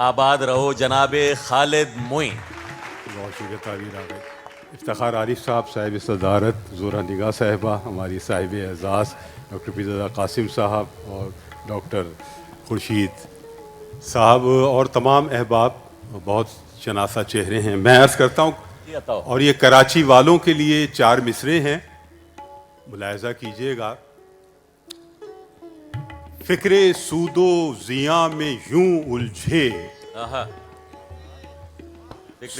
आबाद रहो जनाबे खालिद मोइन। बहुत शुक्रिया तारीर आ गई। इफ्तिखार आरिफ साहब, साहिब सदारत ज़ोरा निगाह साहिबा, हमारी साहिब एजाज़ डॉक्टर पीरज़ादा कासिम साहब और डॉक्टर खुर्शीद साहब और तमाम अहबाब, बहुत शनासा चेहरे हैं। मैं अर्ज़ करता हूँ और ये कराची वालों के लिए 4 मिसरे हैं, मुलाहजा कीजिएगा। फ़िक्रे सूदो ज़िया में यूं उलझे,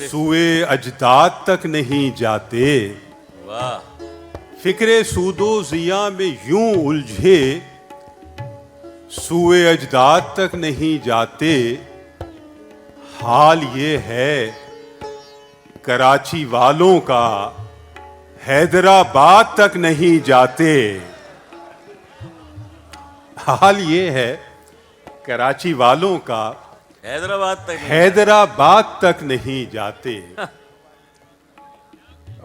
सुए अजदाद तक नहीं जाते। वाह। फ़िक्रे सूदो ज़िया में यूं उलझे, सुए अजदाद तक नहीं जाते। हाल ये है कराची वालों का, हैदराबाद तक नहीं जाते। हाल ये है कराची वालों का, हैदराबाद तक नहीं जाते।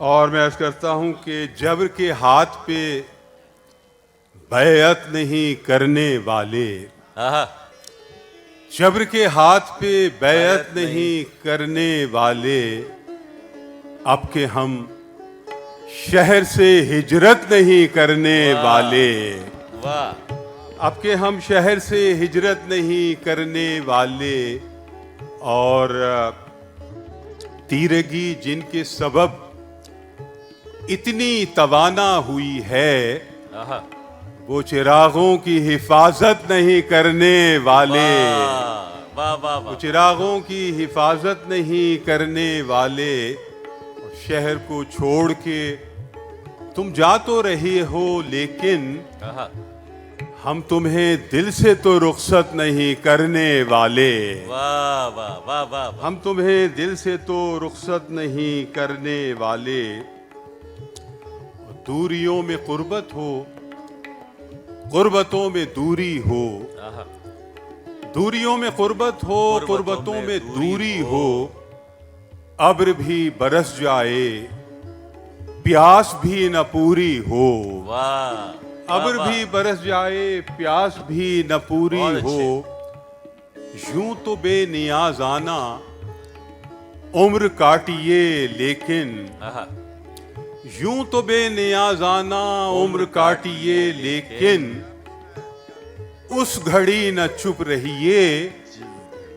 और मैं अर्ज करता हूं कि जबर के हाथ पे बैअत नहीं करने वाले, जबर के हाथ पे बैअत नहीं करने वाले, अब के हम शहर से हिजरत नहीं करने वाले। वाह। अब के हम शहर से हिजरत नहीं करने वाले। और तीरगी जिनके सबब इतनी तवाना हुई है, वो चिरागों की हिफाजत नहीं करने वाले। वो चिरागों की हिफाजत नहीं करने वाले। शहर को छोड़ के तुम जा तो रहे हो, लेकिन हम तुम्हें दिल से तो रुखसत नहीं करने वाले। वाह वाह वाह वाह। हम तुम्हें दिल से तो रुखसत नहीं करने वाले। दूरियों में कुर्बत हो, कुर्बतों में दूरी हो। दूरियों में कुर्बत हो, कुर्बतों में दूरी हो। अब्र भी बरस जाए, प्यास भी न पूरी हो। वाह। अब्र भी बरस जाए, प्यास भी न पूरी हो। यूं तो बेनियाज आना उम्र काटिए, लेकिन यूं तो बेनियाज आना उम्र काटिए, लेकिन उस घड़ी न चुप रहिए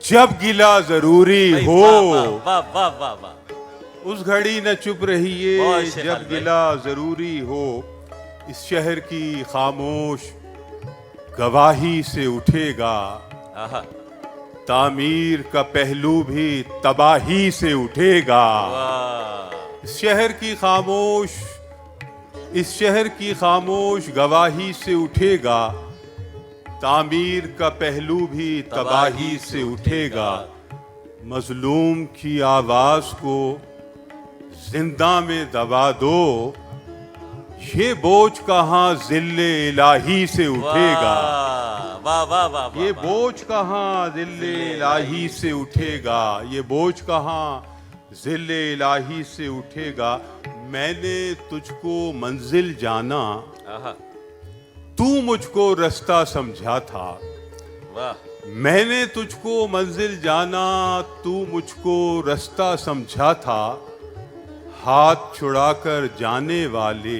जब गिला जरूरी हो। वाह वाह वाह वाह। उस घड़ी न चुप रहिए जब गिला जरूरी हो। इस शहर की खामोश गवाही से उठेगा, तामीर का पहलू भी तबाही से उठेगा। इस शहर की खामोश गवाही से उठेगा, तामीर का पहलू भी तबाही से उठेगा। मजलूम की आवाज को जिंदा में दबा दो, ये बोझ कहाँ जिल्ले इलाही से उठेगा। वाह वाह वाह। ये बोझ कहाँ जिल्ले इलाही से उठेगा। ये बोझ कहाँ जिल्ले इलाही से उठेगा। मैंने तुझको मंजिल जाना, तू मुझको रास्ता समझा था। वाह। मैंने तुझको मंजिल जाना, तू मुझको रास्ता समझा था। हाथ छुड़ाकर जाने वाले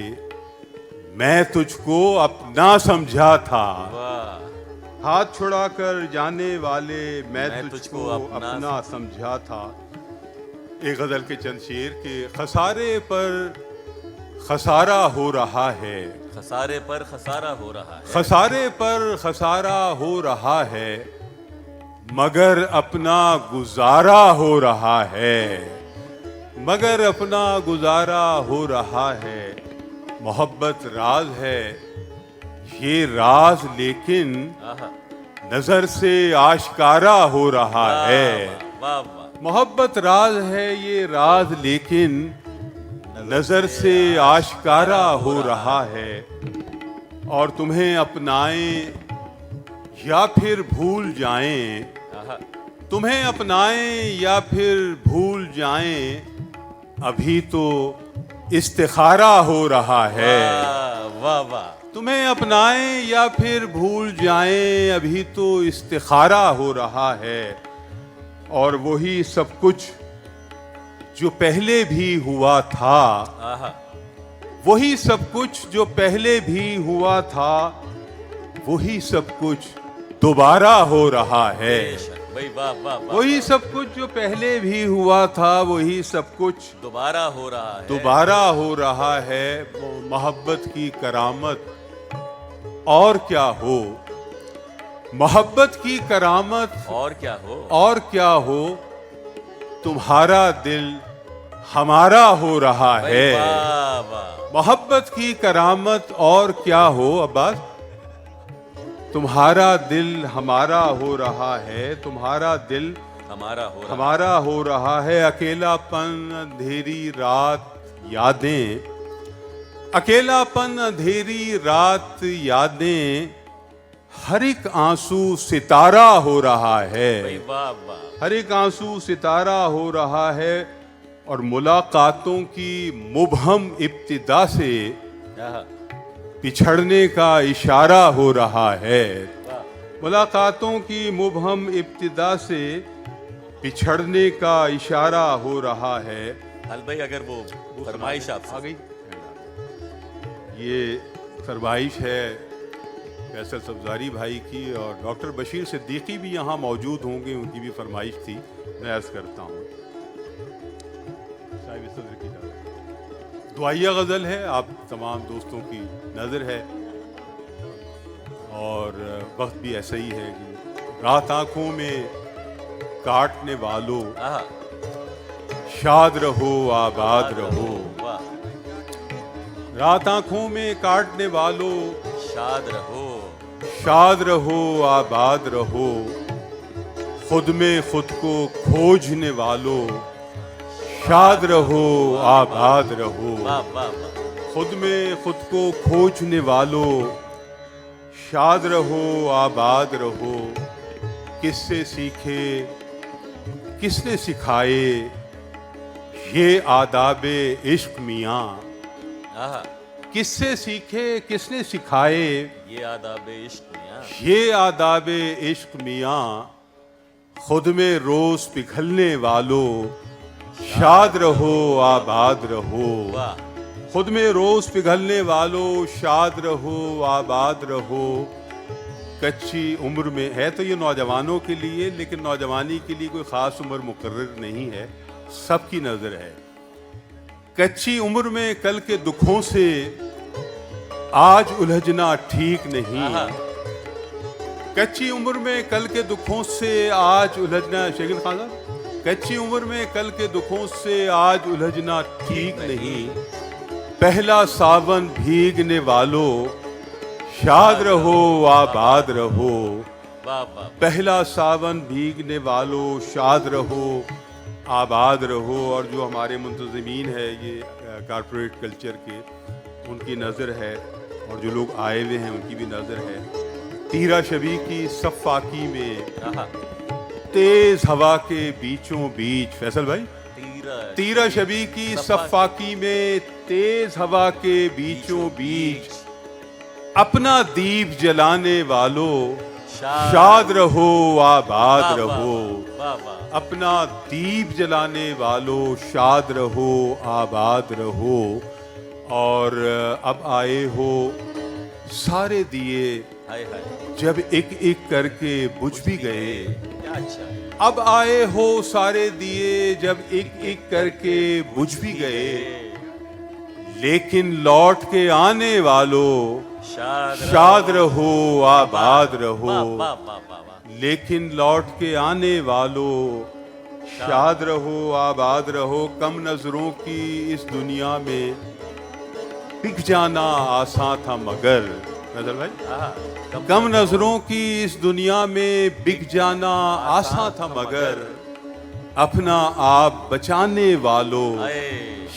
मैं तुझको अपना समझा था। हाथ छुड़ाकर जाने वाले मैं तुझको अपना समझा था। एक गजल के चंद शेर के खसारे पर खसारा हो रहा है। खसारे पर खसारा हो रहा है। खसारे पर खसारा हो रहा है, मगर अपना गुजारा हो रहा है। मगर अपना गुजारा हो रहा है। मोहब्बत राज है ये राज, लेकिन नजर से आश्कारा हो रहा है। मोहब्बत राज है ये राज, लेकिन नजर से आश्कारा हो रहा है। और तुम्हें अपनाएं या फिर भूल जाएं, तुम्हें अपनाएं या फिर भूल जाएं, अभी तो इस्तिखारा हो रहा है। वाह वाह। तुम्हें अपनाएं या फिर भूल जाएं, अभी तो इस्तिखारा हो रहा है। और वही सब कुछ जो पहले भी हुआ था, आहा वही सब कुछ जो पहले भी हुआ था, वही सब कुछ दोबारा हो रहा है। बेशक भाई, वाह वाह वाह, वही सब कुछ जो पहले भी हुआ था, वही सब कुछ दोबारा हो रहा है। दोबारा हो रहा है। वो मोहब्बत की करामत और क्या हो, मोहब्बत की करामत और क्या हो, और क्या हो, तुम्हारा दिल हमारा हो रहा भाई है। वाह वाह, मोहब्बत की करामत और क्या हो अब्बास, तुम्हारा दिल हमारा हो रहा है, तुम्हारा दिल हमारा हो रहा है। अकेलापन अंधेरी रात यादें, अकेलापन अंधेरी रात यादें, हर एक आंसू सितारा हो रहा है। भाई वाह वाह, हर एक आंसू सितारा हो रहा है। और मुलाकातों की मुबहम इब्तिदा से आहा, पिछड़ने का इशारा हो रहा है। वाह, मुलाकातों की मुबहम इब्तिदा से पिछड़ने का इशारा हो रहा है। हल भाई अगर वो फरमाइश आपसे आ गई, ये फरमाइश है फैसल सब्जारी भाई की, और डॉक्टर बशीर सिद्दीकी भी यहाँ मौजूद होंगे, उनकी भी फरमाइश थी, मैं अर्ज करता हूँ। साहिब सदर की इजाज़त। दुआया गज़ल है, आप तमाम दोस्तों की नज़र है, और वक्त भी ऐसा ही है कि रात आंखों में काटने वालों, आहा, शाद रहो आबाद रहो। वाह, रात आंखों में काटने वालों, शाद रहो, शाद रहो आबाद रहो। खुद में खुद को खोजने वालों, शाद रहो आबाद रहो। वाह वाह वाह, खुद में खुद को खोजने वालों, शाद रहो आबाद रहो। किससे सीखे, किसने सिखाए ये आदाबे इश्क मियाँ। आहा, किससे सीखे, किसने सिखाए ये आदाबे इश्क मियां, ये आदाबे इश्क मियाँ। खुद में रोज पिघलने वालों, शाद रहो आबाद रहो। वाह, खुद में रोज पिघलने वालों, शाद रहो आबाद रहो। कच्ची उम्र में है तो ये नौजवानों के लिए, लेकिन नौजवानी के लिए कोई ख़ास उम्र मुकर्रर नहीं है, सबकी नज़र है। कच्ची उम्र में कल के दुखों से आज उलझना ठीक नहीं। आहा, कच्ची उम्र में कल के दुखों से आज उलझना, शेखिन खान साहब, कच्ची उम्र में कल के दुखों से आज उलझना ठीक नहीं। पहला सावन भीगने वालों, शाद रहो आबाद रहो। वाह वाह, पहला सावन भीगने वालों, शाद रहो आबाद रहो। और जो हमारे मुंतज़मीन है ये कॉरपोरेट कल्चर के, उनकी नज़र है, और जो लोग आए हुए हैं उनकी भी नज़र है। तीरा शबी की सफ़ाकी में आहा, तेज हवा के बीचों बीच, फैसल भाई, तीरा तीरा शबी की सफ़ाकी में तेज हवा के बीचों बीच, अपना दीप जलाने वालों, शाद रहो आबाद रहो। वाह वाह, अपना दीप जलाने वालों, शाद रहो आबाद रहो। और अब आए हो सारे दिए, हाय हाय, जब एक एक करके बुझ भी गए। क्या अच्छा है। अब आए हो सारे दिए, जब एक एक करके बुझ भी गए। लेकिन लौट के आने वालों, शाद रहो आबाद रहो। वाह वाह वाह वाह वाह, लेकिन लौट के आने वालों, शाद रहो आबाद रहो। कम नजरों की इस दुनिया में बिक जाना आसान था मगर, नजर भाई, आहा, कम नजरों की इस दुनिया में बिक जाना आसान था मगर, अपना आप बचाने वालों, हाय,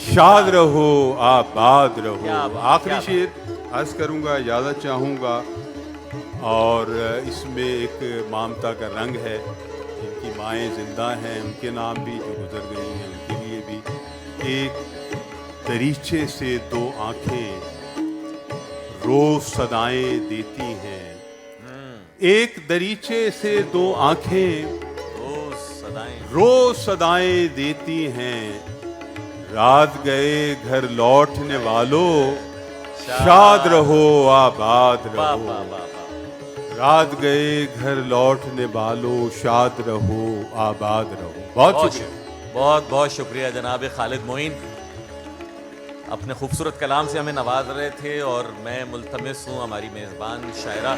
शाद रहो आबाद रहो। क्या बात, आखिरी क्या शेर अर्ज करूंगा, इजाजत चाहूंगा। और इसमें एक ममता का रंग है, जिनकी माएँ जिंदा हैं उनके नाम भी, जो गुजर गई हैं उनके लिए भी। एक दरीचे से दो आंखें रोज सदाएं देती हैं। एक दरीचे से दो आंखें रोज सदाएं रोज सदाएं देती हैं, रात गए घर लौटने वालों, शाद रहो आबाद वाह रहो। वाह वाह वाह। रात गए घर लौटने वालों, शाद रहो आबाद रहो। बहुत शुक्रिया। बहुत बहुत शुक्रिया जनाब खालिद मोइन, अपने खूबसूरत कलाम से हमें नवाज रहे थे और मैं मुल्तमिस हूँ हमारी मेज़बान शायरा